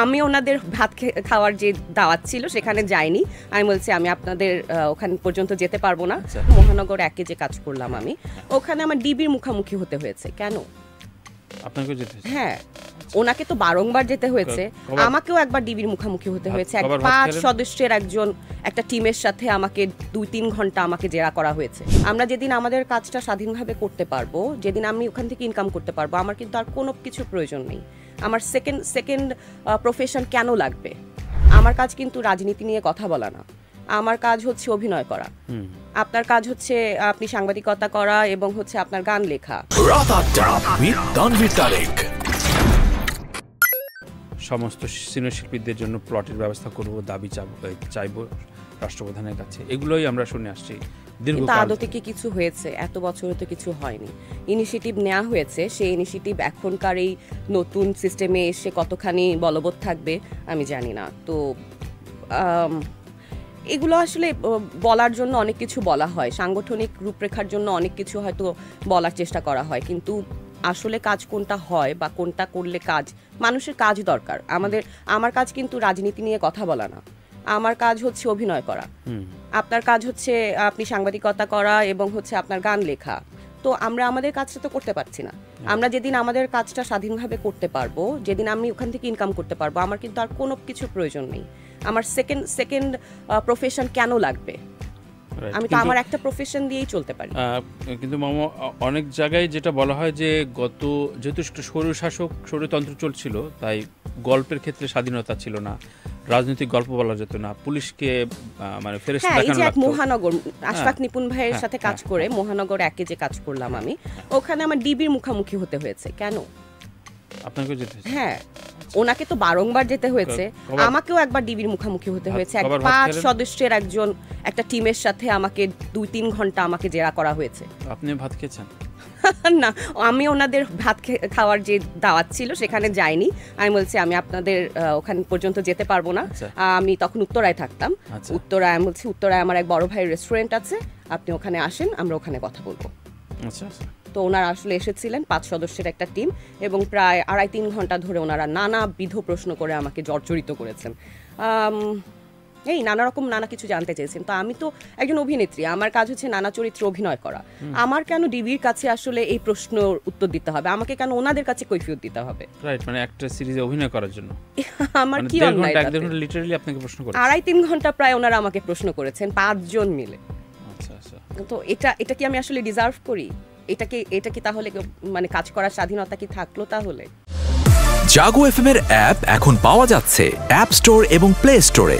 আমি ওনাদের ভাত খাওয়ার যে দাওয়াত ছিল সেখানে যাইনি। আমি বলছি আমি আপনাদের ওখানে পর্যন্ত যেতে পারবো না। মহানগর একে যে কাজ করলাম আমি, ওখানে আমার ডিবির মুখোমুখি হতে হয়েছে। কেন আপনাকে যেতে? হ্যাঁ, ওনাকে তো বারংবার যেতে হয়েছে, আমাকেও একবার ডিবির মুখোমুখি হতে হয়েছে। 5 সদস্যের একটা টিমের সাথে আমাকে 2-3 ঘন্টা আমাকে জেরা করা হয়েছে। আমরা যেদিন আমাদের কাজটা স্বাধীনভাবে করতে পারবো, যেদিন আমি ওখান থেকে ইনকাম করতে পারবো, আমার কিন্তু আর কোনো কিছুর প্রয়োজন নেই। আমার সেকেন্ড প্রফেশন কেন লাগবে? আমার কাজ কিন্তু রাজনীতি নিয়ে কথা বলা না, আমার কাজ হচ্ছে অভিনয় করা। আপনার কাজ হচ্ছে আপনি সাংবাদিকতা করা এবং হচ্ছে আপনার গান লেখা। সমস্ত সিনিয়র শিল্পীদের জন্য প্লটের ব্যবস্থা করব, দাবি চাইব রাষ্ট্রপ্রধানের কাছে, এগুলোই আমরা শুনে আসছি। কিন্তু আদতে কি কিছু হয়েছে? এত বছরে তো কিছু হয়নি। ইনিশিয়েটিভ নেওয়া হয়েছে, সেই ইনিশিয়েটিভ এখনকার এই নতুন সিস্টেমে এসে কতখানি বলবৎ থাকবে আমি জানি না। তো এগুলো আসলে বলার জন্য অনেক কিছু বলা হয়, সাংগঠনিক রূপরেখার জন্য অনেক কিছু হয়তো বলার চেষ্টা করা হয়, কিন্তু আসলে কাজ কোনটা হয় বা কোনটা করলে কাজ, মানুষের কাজ দরকার। আমার কাজ কিন্তু রাজনীতি নিয়ে কথা বলা না, আমার কাজ হচ্ছে অভিনয় করা। আপনার কাজ হচ্ছে আপনি সাংবাদিকতা করা এবং হচ্ছে আপনার গান লেখা। তো আমরা আমাদের কাজটা তো করতে পারছি না। আমরা যেদিন আমাদের কাজটা স্বাধীনভাবে করতে পারবো, যেদিন আমি ওখান থেকে ইনকাম করতে পারবো, আমার কিন্তু আর কোনো কিছুর প্রয়োজন নেই। আমার সেকেন্ড প্রফেশন কেন লাগবে? আমি তো আমার একটা প্রফেশন দিয়েই চলতে পারি। কিন্তু মামা, অনেক জায়গায় যেটা বলা হয় যে যেহেতু স্বৈরতন্ত্র চলছিল, তাই গল্পের ক্ষেত্রে স্বাধীনতা ছিল না, রাজনৈতিক গল্প বলা যেত না, পুলিশকে মানে ফেরেশতা দেখানো লাগতো। মহানগর আশফাক নিপুণ ভাইয়ের সাথে কাজ করে মহানগর একে যে কাজ করলাম আমি, ওখানে আমার ডিবির মুখোমুখি হতে হয়েছে। কেন আপনাকে যেতে? হ্যাঁ, ওনাকে তো বারংবার যেতে হয়েছে, আমাকেও একবার ডিবির মুখোমুখি হতে হয়েছে। 5 সদস্যের একটা টিমের সাথে আমাকে 2-3 ঘন্টা আমাকে জেরা করা হয়েছে। আপনি ভাত খেয়েছেন? না, আমি ওনাদের ভাত খাওয়ার যে দাওয়াত ছিল সেখানে যাইনি। আমি বলছি আমি আপনাদের ওখানে পর্যন্ত যেতে পারবো না। আমি তখন উত্তরায় থাকতাম। উত্তরায় আমি বলছি, উত্তরায় আমার এক বড় ভাইয়ের রেস্টুরেন্ট আছে, আপনি ওখানে আসেন, আমরা ওখানে কথা বলবো। তো ওনারা আসলে এসেছিলেন, 5 সদস্যের একটা টিম, এবং প্রায় 2.5-3 ঘন্টা ধরে ওনারা নানাবিধ প্রশ্ন করে আমাকে জর্জরিত করেছেন। এই নানা কিছু জানতে চেয়েছেন। তো আমি তো একজন অভিনেত্রী, আমার কাজ হচ্ছে নানা চরিত্রে অভিনয় করা। আমার কেন ডিবির কাছে আসলে এই প্রশ্নের উত্তর দিতে হবে? আমাকে কেন ওনাদের কাছে কৈফিয়ত দিতে হবে? রাইট, মানে একটা সিরিজে অভিনয় করার জন্য আমার কি অন্যায়? লিটারালি আপনাকে প্রশ্ন করেছেন 2.5-3 ঘন্টা প্রায় ওনারা আমাকে প্রশ্ন করেছেন, 5 জন মিলে। আচ্ছা আচ্ছা। তো এটা কি আমি আসলে ডিজার্ভ করি? এটা কি তাহলে মানে কাজ করার স্বাধীনতা কি থাকলো তাহলে? জাগো এফএম এর অ্যাপ এখন পাওয়া যাচ্ছে অ্যাপ স্টোর এবং প্লে স্টোরে।